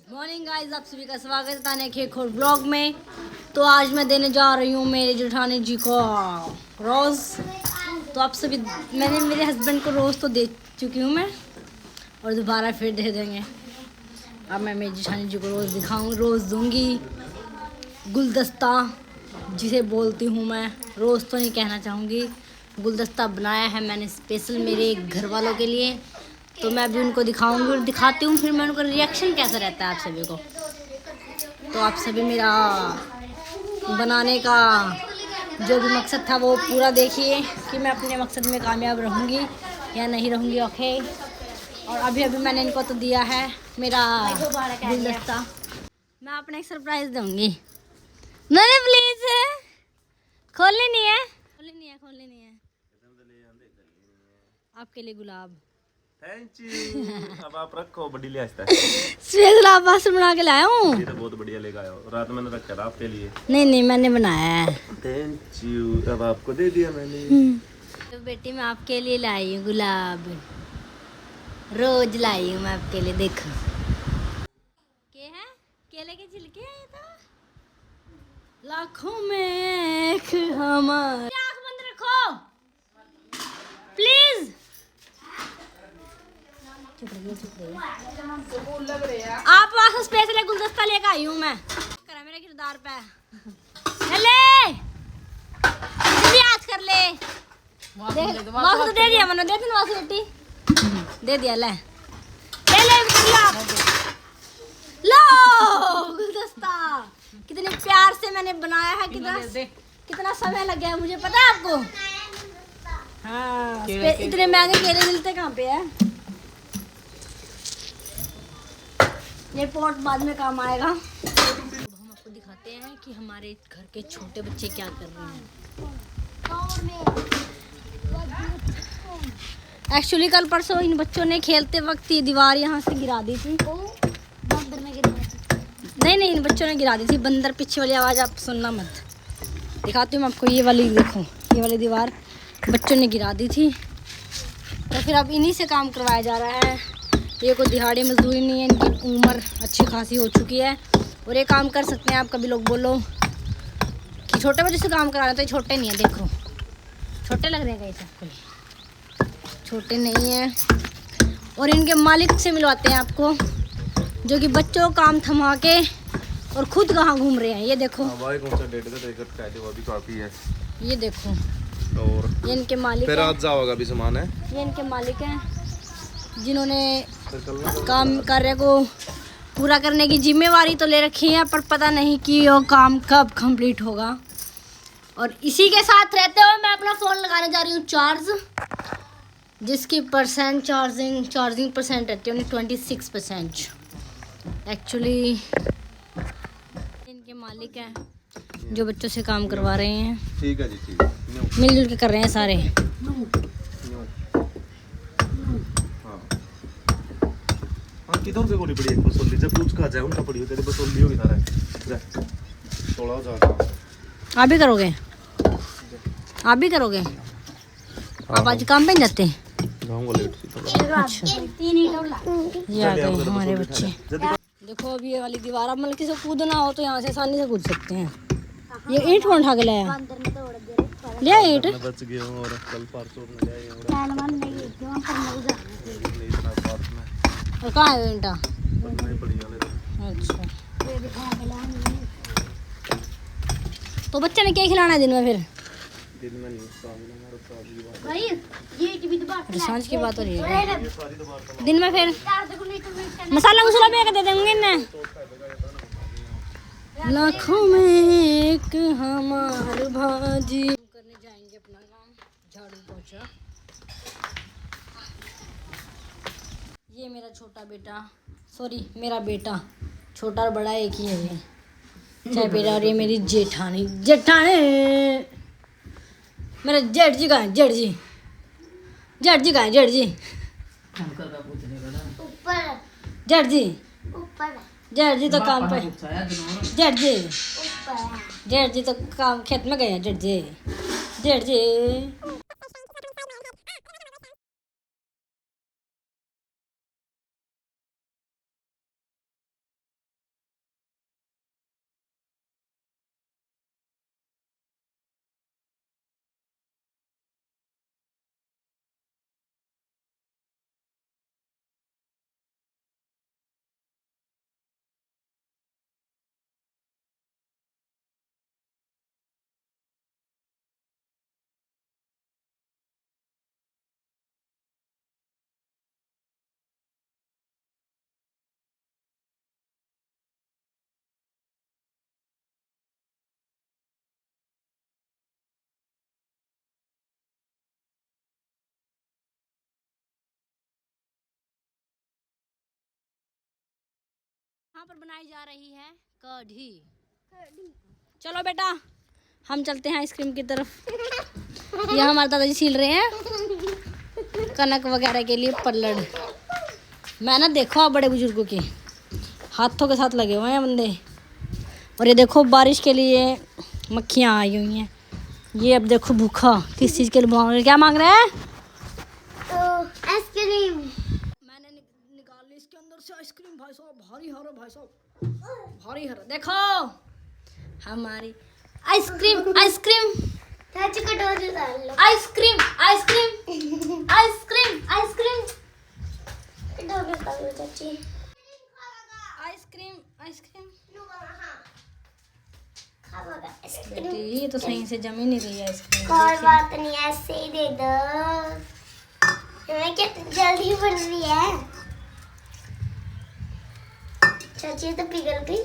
Morning guys, आप सभी का स्वागत है ताने के खोर ब्लॉग में। तो आज मैं देने जा रही हूँ मेरे जेठानी जी को रोज़। तो आप सभी, मैंने मेरे हस्बैंड को रोज़ तो दे चुकी हूँ मैं, और दोबारा फिर दे देंगे। अब मैं मेरी जेठानी जी को रोज़ दिखाऊँ, रोज़ दूँगी। गुलदस्ता जिसे बोलती हूँ मैं, रोज़ तो नहीं कहना चाहूँगी। गुलदस्ता बनाया है मैंने स्पेशल मेरे घर वालों के लिए। तो मैं अभी उनको दिखाऊंगी और दिखाती हूँ फिर मैं उनका रिएक्शन कैसा रहता है आप सभी को। तो आप सभी मेरा बनाने का जो भी मकसद था वो पूरा देखिए कि मैं अपने मकसद में कामयाब रहूँगी या नहीं रहूँगी। ओके। और अभी अभी मैंने इनको तो दिया है मेरा गुलदस्ता। मैं अपना एक सरप्राइज़ दूँगी। मैंने प्लीज़ खोलनी नहीं है, खोलनी नहीं है। आपके लिए गुलाब। Thank you. अब आप रखो, बड़ी ले आस्ता स्पेशल आप वास बना के लाया हूँ। ये तो बहुत बढ़िया लेकर आया हो। रात मैंने रखा था आपके लिए। नहीं मैंने बनाया है। Thank you. अब आपको दे दिया मैंने। तो बेटी मैं आपके लिए लाई हूँ गुलाब, रोज लाई हूँ मैं आपके लिए। देखो के है, केले के छिलके हैं ये तो। लाखों में एक हमारा। आँख बंद रखो प्लीज। आप वहाँ स्पेशल गुलदस्ता लेकर आई हूँ मैं। करा मेरे किरदार पे ले याद कर ले। वासु तो दे दिया मैंने, दे दिन वासु बेटी दे दिया। ले लो गुलदस्ता। कितने प्यार से मैंने बनाया है, कितना समय लग गया मुझे पता है आपको। हाँ, इतने महंगे केले मिलते कहाँ पे है। ये पॉट बाद में काम आएगा। अब हम आपको दिखाते हैं कि हमारे घर के छोटे बच्चे क्या कर रहे हैं। एक्चुअली कल परसों इन बच्चों ने खेलते वक्त ये दीवार यहाँ से गिरा दी थी। नहीं इन बच्चों ने गिरा दी थी। बंदर पीछे वाली आवाज़ आप सुनना मत। दिखाती हूँ आपको। ये वाली देखो, ये वाली दीवार बच्चों ने गिरा दी थी। तो फिर अब इन्हीं से काम करवाया जा रहा है। ये कोई दिहाड़ी मजदूरी नहीं है, इनकी उम्र अच्छी खासी हो चुकी है और ये काम कर सकते हैं। आप कभी लोग बोलो कि छोटे बच्चे से काम कराना, तो ये छोटे नहीं है। देखो छोटे लग रहे हैं कैसे, कोई छोटे नहीं हैं। और इनके मालिक से मिलवाते हैं आपको, जो कि बच्चों को काम थमा के और खुद कहाँ घूम रहे हैं। ये देखो काफी है। ये देखो, और ये इनके मालिक फिर हैं। आज जाओगा भी सामान है। ये इनके मालिक हैं जिन्होंने काम कार्य को पूरा करने की जिम्मेवारी तो ले रखी है, पर पता नहीं कि वो काम कब कंप्लीट होगा। और इसी के साथ रहते हुए मैं अपना फ़ोन लगाने जा रही हूँ चार्ज, जिसकी चार्जिंग परसेंट रहती है only 26%। एक्चुअली इनके मालिक हैं जो बच्चों से काम करवा रहे हैं। ठीक है जी, ठीक है। मिलजुल के कर रहे हैं सारे। किधर से गोली पड़ी एक बसोली, जब पूछ का जाए उनका पड़ी हो तेरे बसोली होगी सारा 16,000। आप भी करोगे, आप भी करोगे। आप आज काम पे नहीं जाते। अच्छा, ये आ गए हमारे बच्चे। देखो अभी ये वाली दीवार, अब मतलब किसी को कूदना हो तो यहाँ से आसानी से कूद सकते हैं। ये ईंट कौन उठा के लाया? लिया ईंट। बच गए और कल परसों में ले आए। और कहाँ है ईंटा? अच्छा, तो बच्चे ने क्या खिलाना है दिन में? फिर दिन में नहीं, सांझ की बात हो रही है। दिन में फिर मसाला भी दे देंगे ना। लाखों में एक हमार भाजी। करने जाएंगे अपना काम, झाड़ू पोछा। ये मेरा छोटा बेटा, सॉरी मेरा बेटा, छोटा और बड़ा एक ही है ये, चाहे बेटा। और ये मेरी जेठानी मेरा जेठ जी कहाँ है? जेठ जी कहाँ है? जेठ जी जेठ जी तो काम पे। जेठ जी तो काम खेत में गए हैं। जेठ जी यहाँ पर बनाई जा रही है कढ़ी। चलो बेटा हम चलते हैं आइसक्रीम की तरफ। यहाँ हमारे दादाजी छील रहे हैं कनक वगैरह के लिए पल्लड़। मैं ना देखो आप बड़े बुजुर्गों के हाथों के साथ लगे हुए हैं बंदे। और ये देखो बारिश के लिए मक्खियाँ आई हुई हैं। ये अब देखो भूखा किस चीज़ के लिए मांग रहे, क्या मांग रहे हैं? आइसक्रीम। मैंने निकाल ली इसके अंदर से आइसक्रीम। भाई साहब भारी हरा, भाई साहब भारी हरा। देखो हमारी आइसक्रीम आइसक्रीम चाची कटोरी डाल लो। आइसक्रीम आइसक्रीम आइसक्रीम आइसक्रीम कटोरी डाल लो चाची। Ice cream ice cream. आइसक्रीम ये तो सही से जम ही नहीं रही है आइसक्रीम। और बात नहीं, ऐसे ही दे दो। हमें क्या जल्दी बन रही है चाची, तो पिघल गई।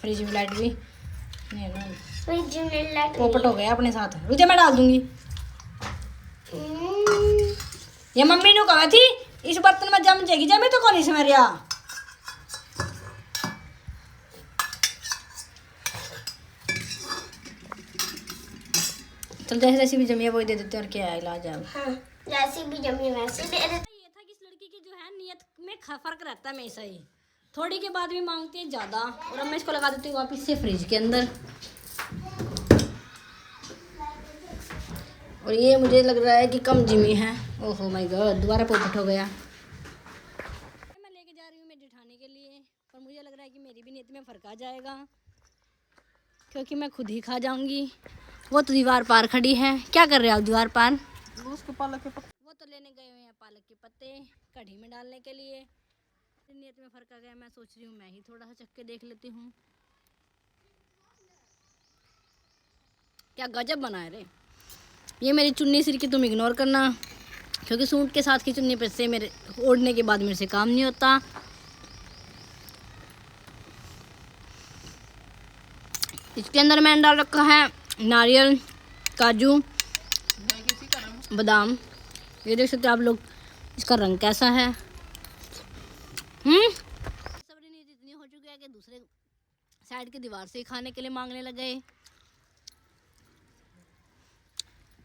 फ्रिज में लाइट भी नहीं ना, फ्रिज में लट पोपट हो गया अपने साथ। रुझे मैं डाल दूंगी। ये मम्मी ने कहा थी इस बर्तन में जम जाएगी, जमी तो कौन इसमें रिया। चल जैसे जैसी भी जमी है वही दे देते हैं और क्या है इलाज है। हाँ, जैसी भी जमी वैसे दे देते। ये था कि इस लड़की की जो है नियत में फर्क रहता है हमेशा ही। थोड़ी के बाद भी मांगती है ज़्यादा। और अब मैं इसको लगा देती हूँ वापस से फ्रिज के अंदर। और ये मुझे लग रहा है कि कम जिमी है। ओहो माय गॉड, दोबारा पोपट हो गया। मैं लेके जा रही हूँ मेरे जेठानी के लिए, पर मुझे लग रहा है कि मेरी भी नियत में फ़र्क आ जाएगा क्योंकि मैं खुद ही खा जाऊंगी। वो तो दीवार पार खड़ी है। क्या कर रहे हो आप दीवार पार? उसके पालक के पत्ते। वो तो लेने गए हुए हैं पालक के पत्ते कढ़ी में डालने के लिए। नियत में फ़र्क आ गया। मैं सोच रही हूँ मैं ही थोड़ा सा चख के देख लेती हूँ। क्या गजब बनाए रे। ये मेरी चुन्नी सिर की तुम इग्नोर करना क्योंकि सूट के साथ की चुन्नी पर से मेरे ओढ़ने के बाद मेरे से काम नहीं होता। इसके अंदर मैंने डाल रखा है नारियल, काजू, बादाम। ये देख सकते हैं आप लोग इसका रंग कैसा है। सब्री नीति इतनी हो चुकी है कि दूसरे साइड की दीवार से ही खाने के लिए मांगने लगे।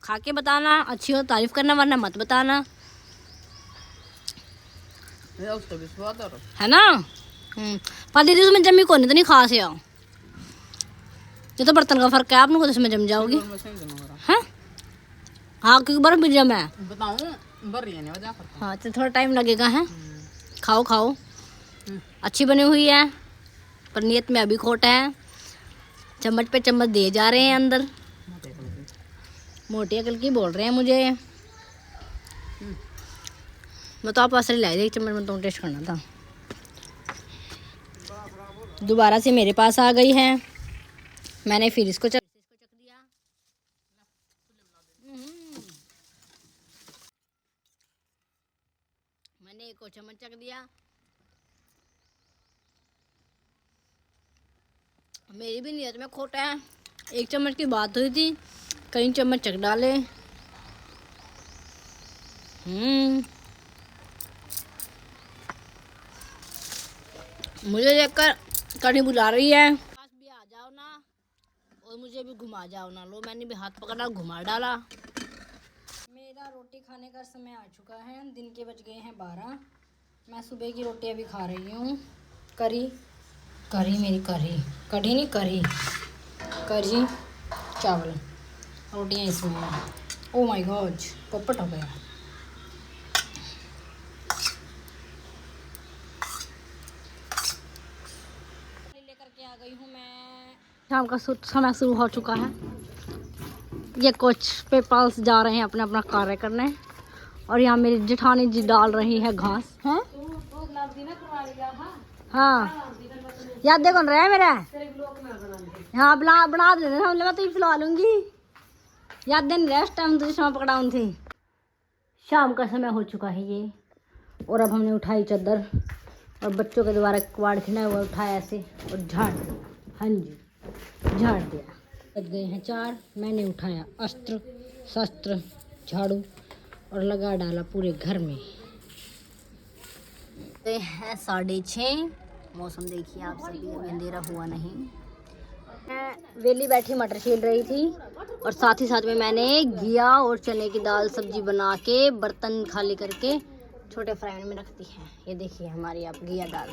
खा के बताना, अच्छी हो तारीफ करना, वरना मत बताना, उसका भी स्वाद आ रहा है ना। पर दीदी उसमें जमी को नहीं तो नहीं खास है। ये तो बर्तन का फर्क है, आप लोग इसमें जम जाओगी। हाँ हाँ क्योंकि बर्फ भी जम है। हाँ तो थोड़ा टाइम लगेगा। है खाओ खाओ, अच्छी बनी हुई है पर नियत में अभी खोट है। चम्मच पे चम्मच दिए जा रहे हैं अंदर। मोटी अकल की बोल रहे हैं मुझे। मैं तो आप पास लाई थी एक चम्मच में, तो टेस्ट करना था। दोबारा से मेरे पास आ गई है। मैंने फिर इसको चख दिया। मैंने एक और चम्मच चख दिया। मेरी भी नियत में खोट है। एक चम्मच की बात हुई थी, कई चम्मच चख डाले। मुझे देखकर कढ़ी बुला रही है, पास भी आ जाओ ना और मुझे भी घुमा जाओ ना। लो मैंने भी हाथ पकड़ा, घुमा डाला। मेरा रोटी खाने का समय आ चुका है। दिन के बज गए हैं 12। मैं सुबह की रोटी अभी खा रही हूँ। करी मेरी कढ़ी नहीं करी चावल, रोटियाँ इसमें हैं। ओ माय गॉड, पोपट हो गया। लेकर के आ गई हूँ मैं। शाम का समय शुरू हो चुका है। ये कुछ पेपल्स जा रहे हैं अपना अपना कार्य करने और यहाँ मेरी जेठानी जी डाल रही है घास। हैं हाँ याद देखो रहा है मेरा। हाँ बना दे मैं तो फिलवा लूँगी। याद दिन रेस्ट टाइम दूसरे समय पकड़ाऊँ थी। शाम का समय हो चुका है ये और अब हमने उठाई चादर और बच्चों के द्वारा कबाड़ खिना हुआ उठाया ऐसे और झाड़ दिया। हाँ जी झाड़ दिया। बज गए हैं 4। मैंने उठाया अस्त्र शस्त्र झाड़ू और लगा डाला पूरे घर में। हैं 6:30 मौसम देखिए आप सभी, अभी अंधेरा हुआ नहीं। मैं वेली बैठी मटर छील रही थी और साथ ही साथ में मैंने घिया और चने की दाल सब्जी बना के बर्तन खाली करके छोटे फ्राई में रख दी है। ये देखिए हमारी आप घिया दाल,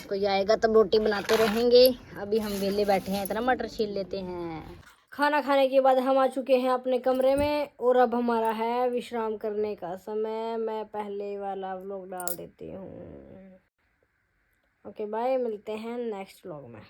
कोई आएगा तब रोटी बनाते रहेंगे। अभी हम वेले बैठे हैं, इतना मटर छील लेते हैं। खाना खाने के बाद हम आ चुके हैं अपने कमरे में और अब हमारा है विश्राम करने का समय। मैं पहले वाला व्लॉग डाल देती हूँ। ओके बाय, मिलते हैं नेक्स्ट व्लॉग में।